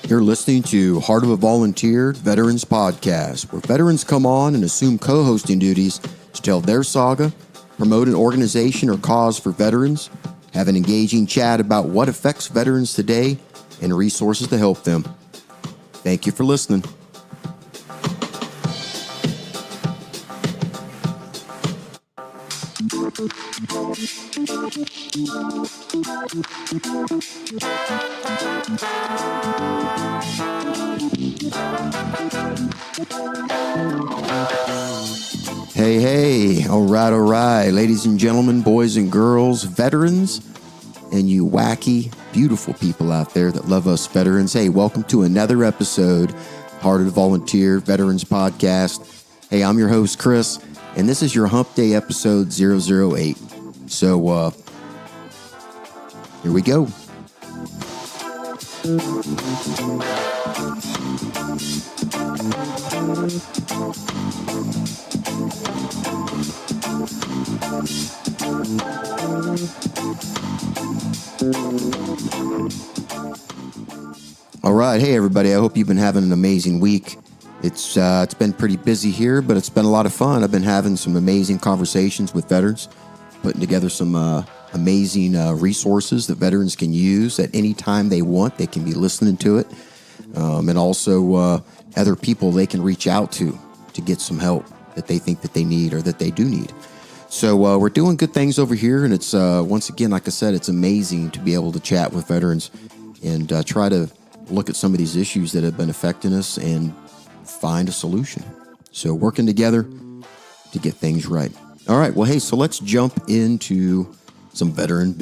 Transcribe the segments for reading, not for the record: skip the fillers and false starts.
You're listening to Heart of a Volunteer Veterans Podcast, where veterans come on and assume co-hosting duties to tell their saga, promote an organization or cause for veterans, have an engaging chat about what affects veterans today, and resources to help them. Thank you for listening. Hey, all right, ladies and gentlemen, boys and girls, veterans, and you wacky, beautiful people out there that love us veterans. Hey, welcome to another episode, Heart of the Volunteer Veterans Podcast. Hey, I'm your host, Chris, and this is your Hump Day episode 008. So, here we go. All right. Hey, everybody. I hope you've been having an amazing week. It's been pretty busy here, but it's been a lot of fun. I've been having some amazing conversations with veterans, putting together some amazing resources that veterans can use at any time they want. They can be listening to it. And also other people they can reach out to get some help that they think that they need or that they do need. So we're doing good things over here. And it's, once again, like I said, it's amazing to be able to chat with veterans and try to look at some of these issues that have been affecting us and find a solution. So working together to get things right. All right. Well, hey, so let's jump into some veteran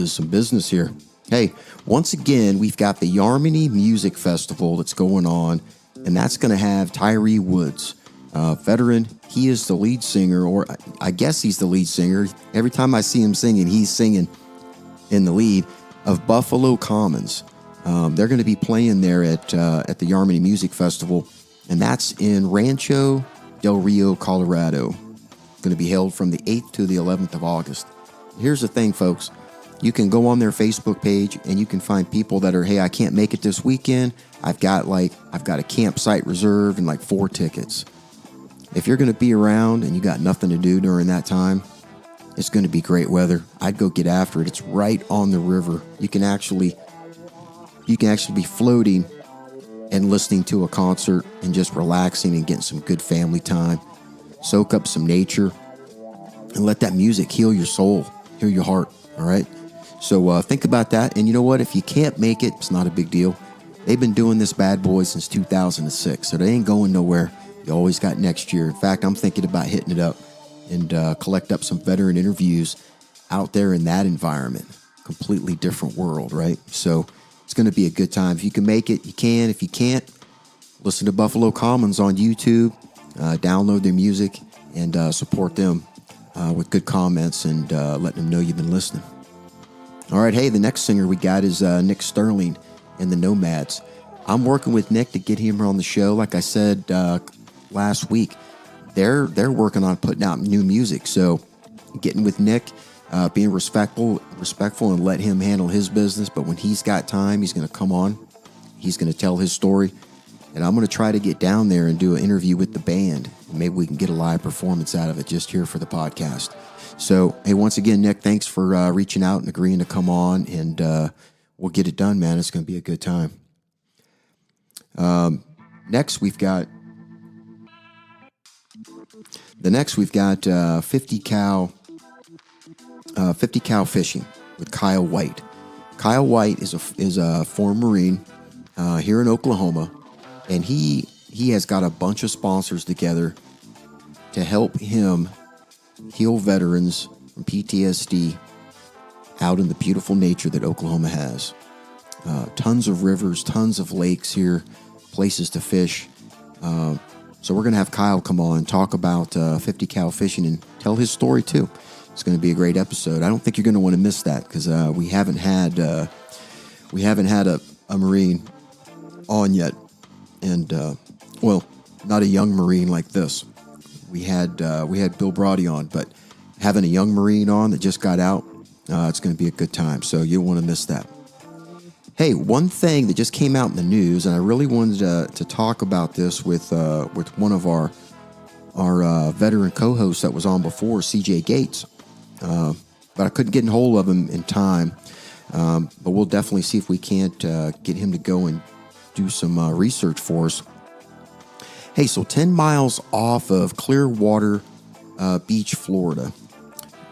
some business here. Hey, once again, we've got the Yarmonygrass Music Festival that's going on, and that's going to have Tyree Woods, veteran. He is the lead singer, or I guess he's the lead singer. Every time I see him singing, he's singing in the lead of Buffalo Commons. They're going to be playing there at the Yarmonygrass Music Festival, and that's in Ranch Del Rio, Colorado. Going to be held from the 8th to the 11th of August. Here's the thing, folks. You can go on their Facebook page and you can find people that are, hey, I can't make it this weekend. I've got a campsite reserved and 4 tickets. If you're going to be around and you got nothing to do during that time, it's going to be great weather. I'd go get after it. It's right on the river. You can actually be floating and listening to a concert and just relaxing and getting some good family time. Soak up some nature and let that music heal your soul, heal your heart. All right. So think about that. And you know what? If you can't make it, it's not a big deal. They've been doing this bad boy since 2006. So they ain't going nowhere. You always got next year. In fact, I'm thinking about hitting it up and collect up some veteran interviews out there in that environment. Completely different world, right? So it's going to be a good time. If you can make it, you can. If you can't, listen to Buffalo Commons on YouTube. Download their music and support them with good comments and letting them know you've been listening. All right, hey, the next singer we got is Nick Sterling and the Nomads. I'm working with Nick to get him on the show. Like I said last week, they're working on putting out new music. So getting with Nick, being respectful, and let him handle his business. But when he's got time, he's going to come on. He's going to tell his story. And I'm going to try to get down there and do an interview with the band. Maybe we can get a live performance out of it just here for the podcast. So, hey, once again, Nick, thanks for reaching out and agreeing to come on. And we'll get it done, man. It's going to be a good time. Next, we've got 50 Cal Fishing with Kyle White. Kyle White is a former Marine here in Oklahoma. And he has got a bunch of sponsors together to help him heal veterans from PTSD out in the beautiful nature that Oklahoma has. Tons of rivers, tons of lakes here, places to fish. So we're going to have Kyle come on and talk about 50 Cal Fishing and tell his story too. It's going to be a great episode. I don't think you're going to want to miss that because we haven't had a Marine on yet, and well, not a young Marine like this. We had Bill Brody on, but having a young Marine on that just got out, it's going to be a good time. So you don't want to miss that. Hey, one thing that just came out in the news, and I really wanted to talk about this with one of our veteran co-hosts that was on before, CJ Gates, but I couldn't get in hold of him in time. But we'll definitely see if we can't get him to go and do some research for us. Hey, so 10 miles off of Clearwater Beach, Florida.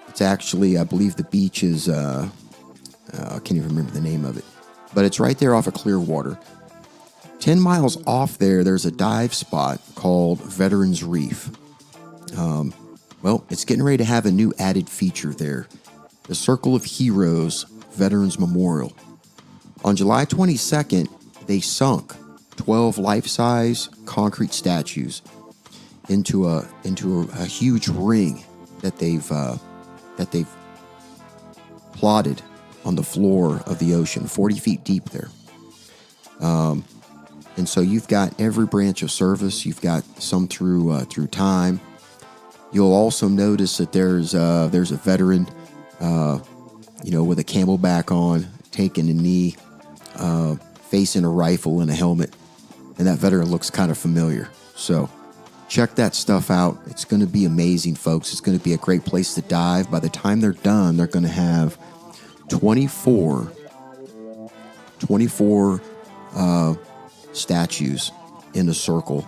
It's actually, I believe the beach is, I can't even remember the name of it, but it's right there off of Clearwater. 10 miles off there, there's a dive spot called Veterans Reef. Well, it's getting ready to have a new added feature there. The Circle of Heroes Veterans Memorial. On July 22nd, they sunk 12 life-size concrete statues into a huge ring that they've plotted on the floor of the ocean, 40 feet deep there. And so you've got every branch of service. You've got some through time. You'll also notice that there's a veteran, with a camelback on, taking a knee, facing a rifle and a helmet, and that veteran looks kind of familiar. So check that stuff out. It's going to be amazing, folks. It's going to be a great place to dive. By the time they're done, they're going to have 24 statues in a circle.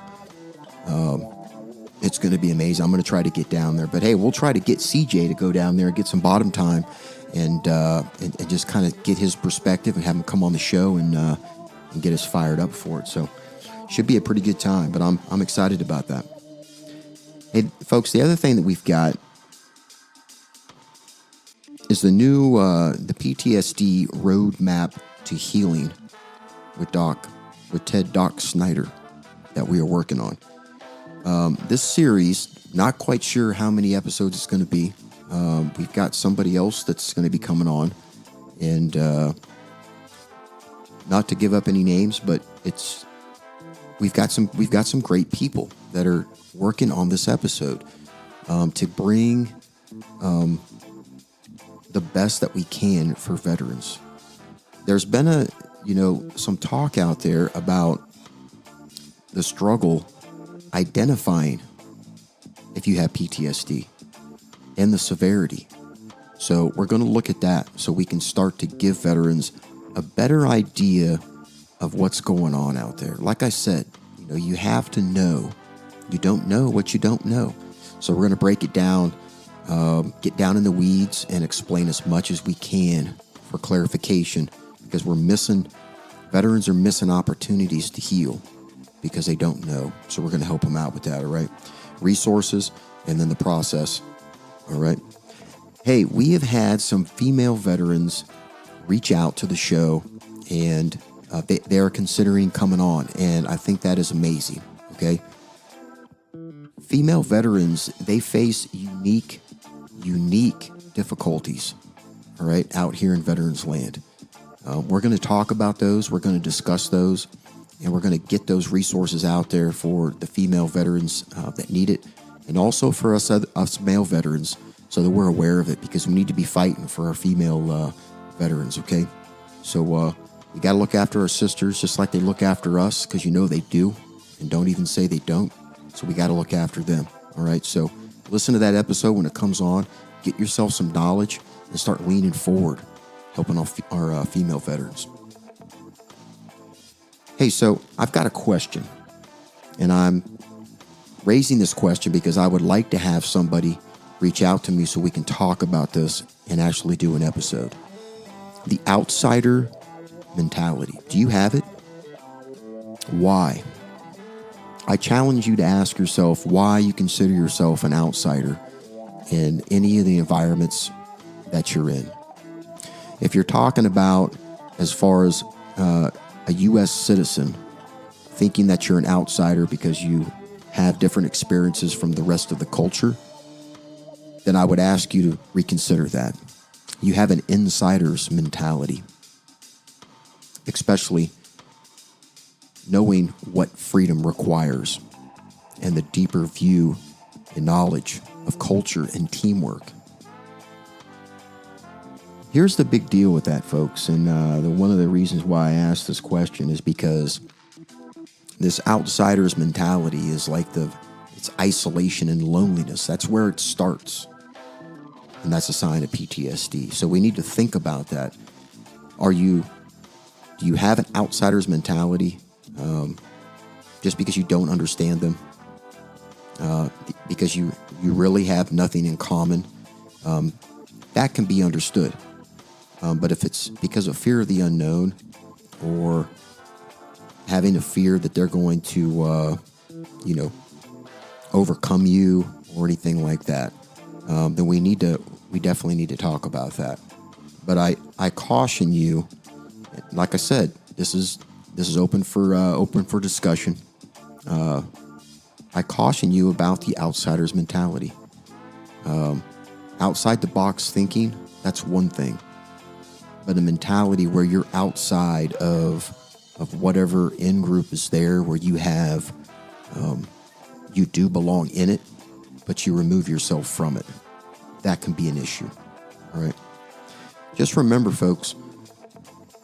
It's going to be amazing. I'm going to try to get down there. But hey, we'll try to get CJ to go down there, get some bottom time, and just kind of get his perspective and have him come on the show and get us fired up for it. So should be a pretty good time, but I'm excited about that. Hey, folks, the other thing that we've got is the new the PTSD Roadmap to Healing with Ted Doc Snyder that we are working on. This series, not quite sure how many episodes it's going to be. We've got somebody else that's going to be coming on, and not to give up any names, but we've got some great people that are working on this episode to bring the best that we can for veterans. There's been some talk out there about the struggle identifying if you have PTSD and the severity. So we're going to look at that so we can start to give veterans a better idea of what's going on out there. Like I said, you have to know. You don't know what you don't know. So we're going to break it down, get down in the weeds, and explain as much as we can for clarification, because veterans are missing opportunities to heal because they don't know. So we're going to help them out with that, all right? Resources, and then the process, all right? Hey, we have had some female veterans reach out to the show, and they are considering coming on, and I think that is amazing, okay? Female veterans, they face unique difficulties, all right, out here in Veterans Land. We're going to talk about those. We're going to discuss those, and we're going to get those resources out there for the female veterans that need it, and also for us male veterans, so that we're aware of it, because we need to be fighting for our female veterans, okay? So we got to look after our sisters just like they look after us, because they do, and don't even say they don't. So we got to look after them, all right? So listen to that episode when it comes on. Get yourself some knowledge and start leaning forward, helping our female veterans. Hey, so I've got a question, and I'm raising this question because I would like to have somebody reach out to me so we can talk about this and actually do an episode. The outsider mentality. Do you have it? Why? I challenge you to ask yourself why you consider yourself an outsider in any of the environments that you're in. If you're talking about as far as a U.S. citizen, thinking that you're an outsider because you have different experiences from the rest of the culture, then I would ask you to reconsider that. You have an insider's mentality, especially knowing what freedom requires and the deeper view and knowledge of culture and teamwork. Here's the big deal with that, folks, and one of the reasons why I asked this question is because this outsider's mentality is like it's isolation and loneliness. That's where it starts, and that's a sign of PTSD. So we need to think about that. Do you have an outsider's mentality just because you don't understand them? Because you really have nothing in common? That can be understood. But if it's because of fear of the unknown or having a fear that they're going to, overcome you or anything like that, then we definitely need to talk about that. But I caution you, like I said, this is open for discussion. I caution you about the outsider's mentality. Outside the box thinking, that's one thing. But a mentality where you're outside of whatever in-group is there, where you have, you do belong in it, but you remove yourself from it. That can be an issue, all right? Just remember, folks,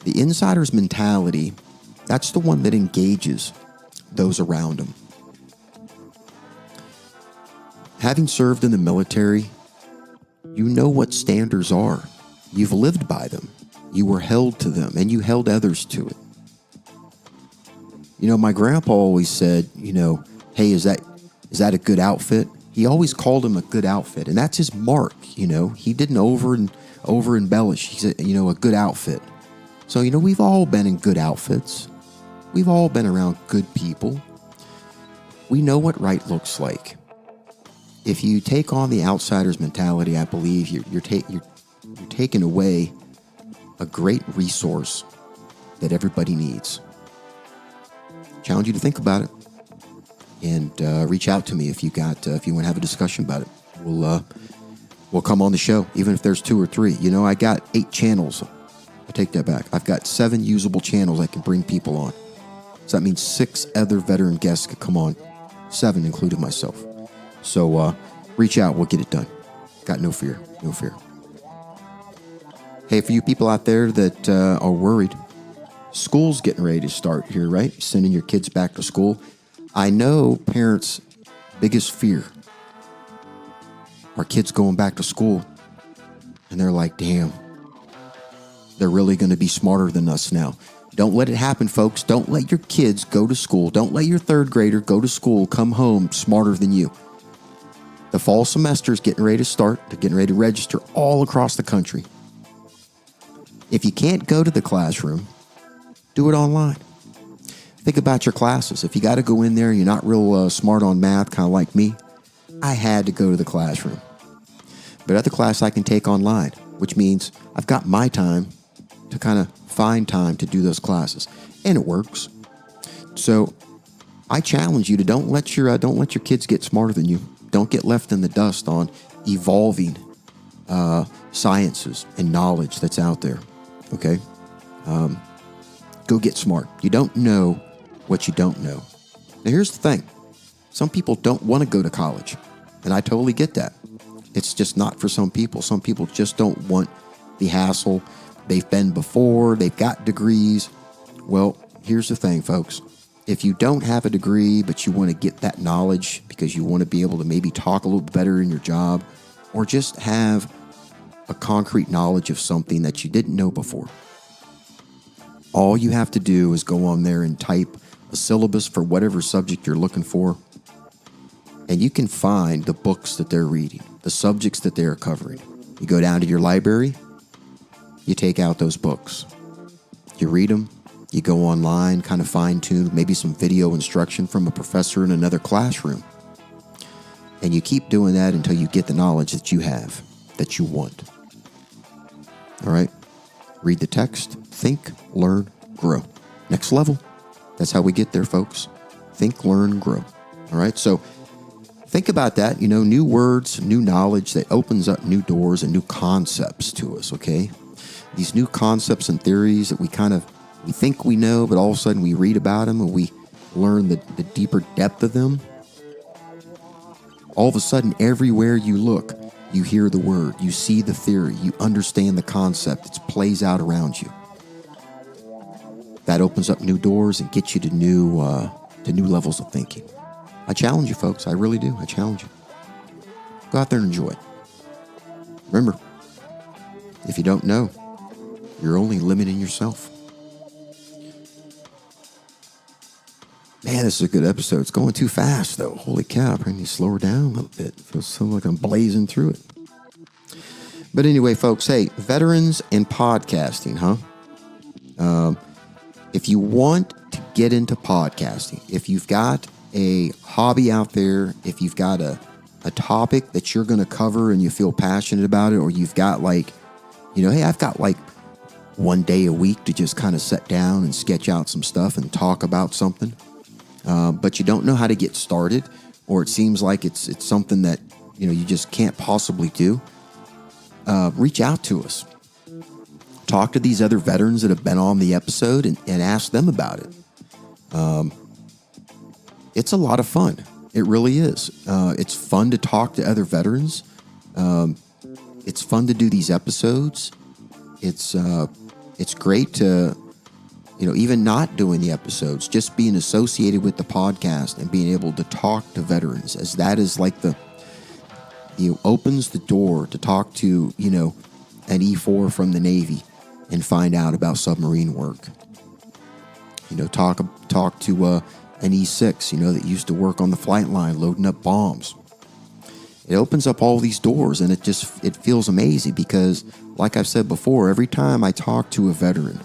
the insider's mentality, that's the one that engages those around them. Having served in the military, you know what standards are. You've lived by them. You were held to them, and you held others to it. My grandpa always said, hey, is that a good outfit? He always called him a good outfit, and that's his mark. He didn't over embellish. He said, a good outfit. So, we've all been in good outfits. We've all been around good people. We know what right looks like. If you take on the outsider's mentality, I believe you're taking away a great resource that everybody needs. Challenge you to think about it, and reach out to me if you want to have a discussion about it. We'll come on the show, even if there's 2 or 3. I got 8 channels. I take that back. I've got 7 usable channels I can bring people on. So that means 6 other veteran guests could come on, 7 including myself. So reach out. We'll get it done. Got no fear. No fear. Hey, for you people out there that are worried, school's getting ready to start here, right? Sending your kids back to school. I know parents' biggest fear are kids going back to school, and they're like, damn, they're really going to be smarter than us now. Don't let it happen, folks. Don't let your kids go to school. Don't let your 3rd grader go to school, come home smarter than you. The fall semester is getting ready to start. They're getting ready to register all across the country. If you can't go to the classroom, do it online. Think about your classes. If you got to go in there and you're not real smart on math, kind of like me, I had to go to the classroom. But other class I can take online, which means I've got my time to kind of find time to do those classes, and it works. So I challenge you to don't let your kids get smarter than you. Don't get left in the dust on evolving sciences and knowledge that's out there. Okay? Go get smart. You don't know what you don't know. Now, here's the thing. Some people don't want to go to college, and I totally get that. It's just not for some people. Some people just don't want the hassle. They've been before. They've got degrees. Well, here's the thing, folks. If you don't have a degree, but you want to get that knowledge because you want to be able to maybe talk a little bit better in your job, or just have a concrete knowledge of something that you didn't know before, all you have to do is go on there and type a syllabus for whatever subject you're looking for, and you can find the books that they're reading, the subjects that they're covering. You go down to your library, you take out those books, you read them, you go online, kind of fine-tune, maybe some video instruction from a professor in another classroom, and you keep doing that until you get the knowledge that you have, that you want. All right? Read the text, think, learn, grow. Next level. That's how we get there, folks. Think, learn, grow. All right? So think about that, new words, new knowledge that opens up new doors and new concepts to us, okay? These new concepts and theories that we think we know, but all of a sudden we read about them and we learn the deeper depth of them. All of a sudden, everywhere you look, you hear the word, you see the theory, you understand the concept. It plays out around you. That opens up new doors and gets you to new levels of thinking. I challenge you, folks. I really do. I challenge you. Go out there and enjoy it. Remember, if you don't know, you're only limiting yourself. Man, this is a good episode. It's going too fast, though. Holy cow. I need to slow her down a little bit. It feels so like I'm blazing through it. But anyway, folks, hey, veterans and podcasting, huh? If you want to get into podcasting, if you've got a hobby out there, if you've got a topic that you're going to cover and you feel passionate about it, or you've got hey, I've got one day a week to just kind of sit down and sketch out some stuff and talk about something, but you don't know how to get started, or it seems like it's something that, you just can't possibly do, reach out to us. Talk to these other veterans that have been on the episode and ask them about it. It's a lot of fun. It really is. It's fun to talk to other veterans. It's fun to do these episodes. It's great to, even not doing the episodes, just being associated with the podcast and being able to talk to veterans, as that is opens the door to talk to, an E4 from the Navy and find out about submarine work. Talk to an E6, that used to work on the flight line loading up bombs. It opens up all these doors, and it feels amazing because, like I've said before, every time I talk to a veteran,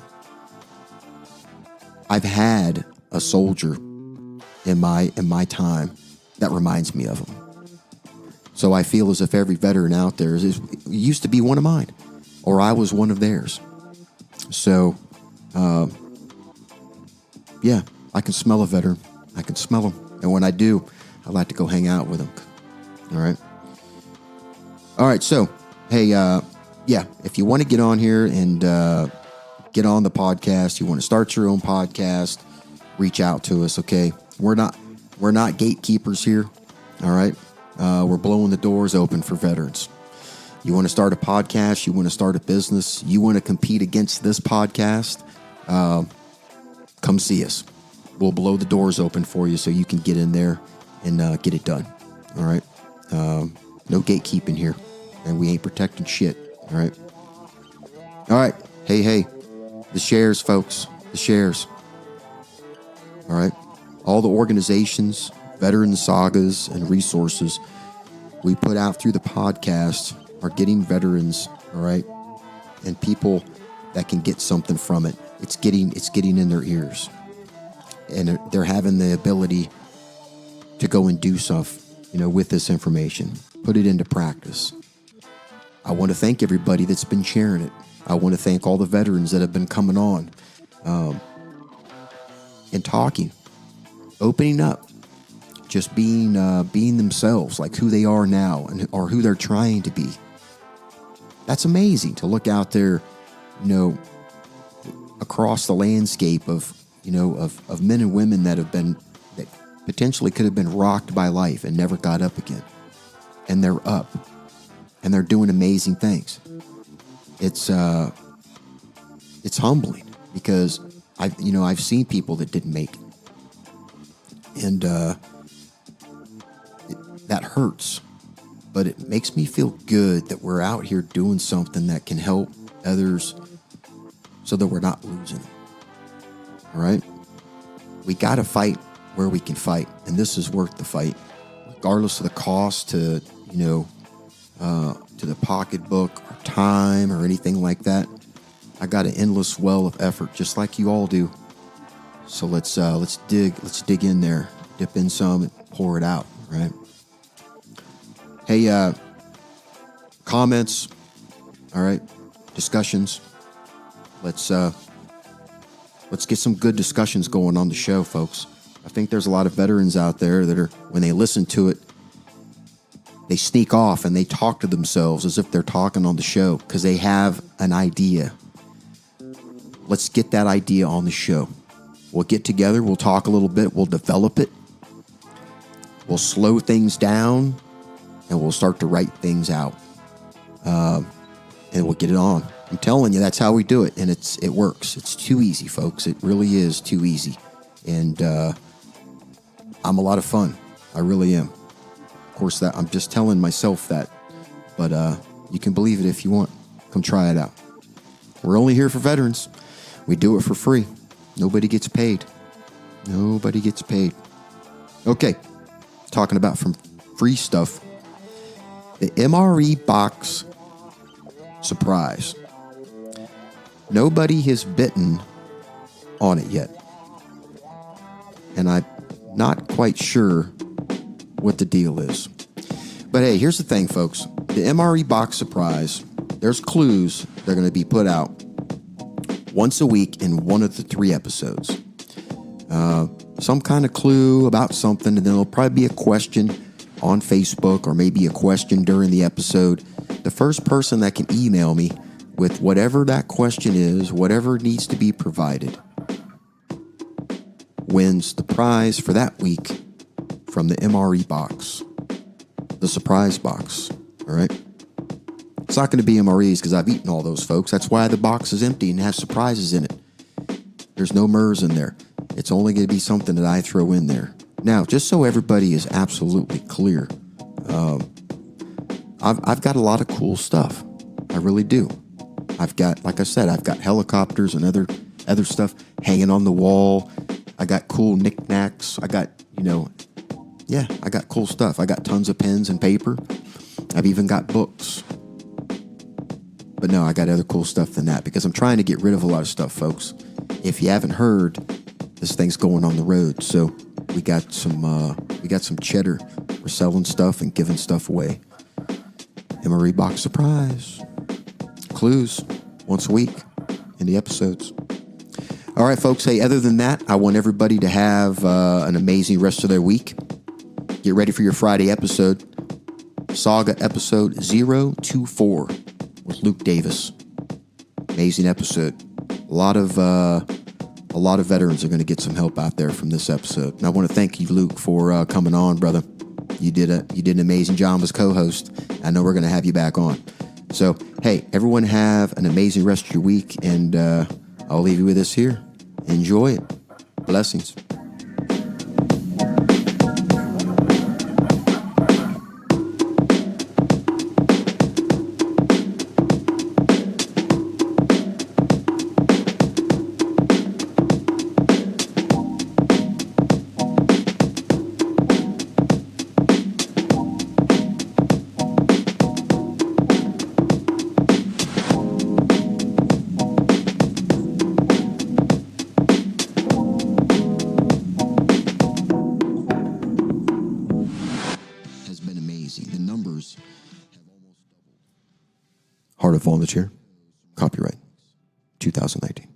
I've had a soldier in my time that reminds me of them. So I feel as if every veteran out there used to be one of mine, or I was one of theirs. So, yeah, I can smell a veteran. I can smell them. And when I do, I like to go hang out with them. All right. So, hey, if you want to get on here and get on the podcast, you want to start your own podcast, reach out to us, okay? We're not gatekeepers here, all right? We're blowing the doors open for veterans. You want to start a podcast, you want to start a business, you want to compete against this podcast, come see us. We'll blow the doors open for you so you can get in there and get it done, all right? No gatekeeping here, and we ain't protecting shit, all right? All right, hey, the shares, folks, the shares, all right? All the organizations, veteran sagas, and resources we put out through the podcast are getting veterans, all right, and people that can get something from it. It's getting in their ears, and they're having the ability to go and do stuff, with this information, put it into practice. I want to thank everybody that's been sharing it. I want to thank all the veterans that have been coming on and talking, opening up, just being themselves, like who they are now or who they're trying to be. That's amazing to look out there, across the landscape of men and women that potentially could have been rocked by life and never got up again. And they're up and they're doing amazing things. It's humbling because I've seen people that didn't make it. And that hurts. But it makes me feel good that we're out here doing something that can help others so that we're not losing them. All right? We got to fight where we can fight, and this is worth the fight, regardless of the cost to the pocketbook or time or anything like that. I got an endless well of effort, just like you all do. So let's dig in there, dip in some, and pour it out, right? Hey, comments, all right, discussions. Let's get some good discussions going on the show, folks. I think there's a lot of veterans out there that are, when they listen to it, they sneak off and they talk to themselves as if they're talking on the show because they have an idea. Let's get that idea on the show. We'll get together, we'll talk a little bit, we'll develop it, we'll slow things down, and we'll start to write things out. And we'll get it on. I'm telling you, that's how we do it, and it works. It's too easy, folks. It really is too easy. And I'm a lot of fun. I really am. Of course, that I'm just telling myself that, but you can believe it if you want. Come try it out. We're only here for veterans. We do it for free. Nobody gets paid. Nobody gets paid. Okay, talking about from free stuff. The MRE box surprise. Nobody has bitten on it yet. And I'm not quite sure what the deal is. But hey, here's the thing, folks. The MRE box surprise, there's clues that are going to be put out once a week in one of the 3 episodes. Some kind of clue about something, and then there'll probably be a question on Facebook or maybe a question during the episode. The first person that can email me with whatever that question is, whatever needs to be provided, wins the prize for that week from the MRE box, the surprise box. All right. It's not going to be MREs because I've eaten all those, folks. That's why the box is empty and has surprises in it. There's no MERS in there. It's only going to be something that I throw in there. Now, just so everybody is absolutely clear, I've got a lot of cool stuff. I really do. I've got, like I said, I've got helicopters and other stuff hanging on the wall. I got cool knickknacks. I got, I got cool stuff. I got tons of pens and paper. I've even got books. But no, I got other cool stuff than that because I'm trying to get rid of a lot of stuff, folks. If you haven't heard, this thing's going on the road. So we got some cheddar. We're selling stuff and giving stuff away. MRE box surprise. Clues once a week in the episodes. All right, folks. Hey, other than that, I want everybody to have an amazing rest of their week. Get ready for your Friday episode. Saga episode 024 with Luke Davis. Amazing episode. A lot of veterans are going to get some help out there from this episode. And I want to thank you, Luke, for coming on, brother. You did an amazing job as co-host. I know we're going to have you back on. So, hey, everyone have an amazing rest of your week, and I'll leave you with this here. Enjoy it. Blessings. Heart of Volunteer. Copyright 2019.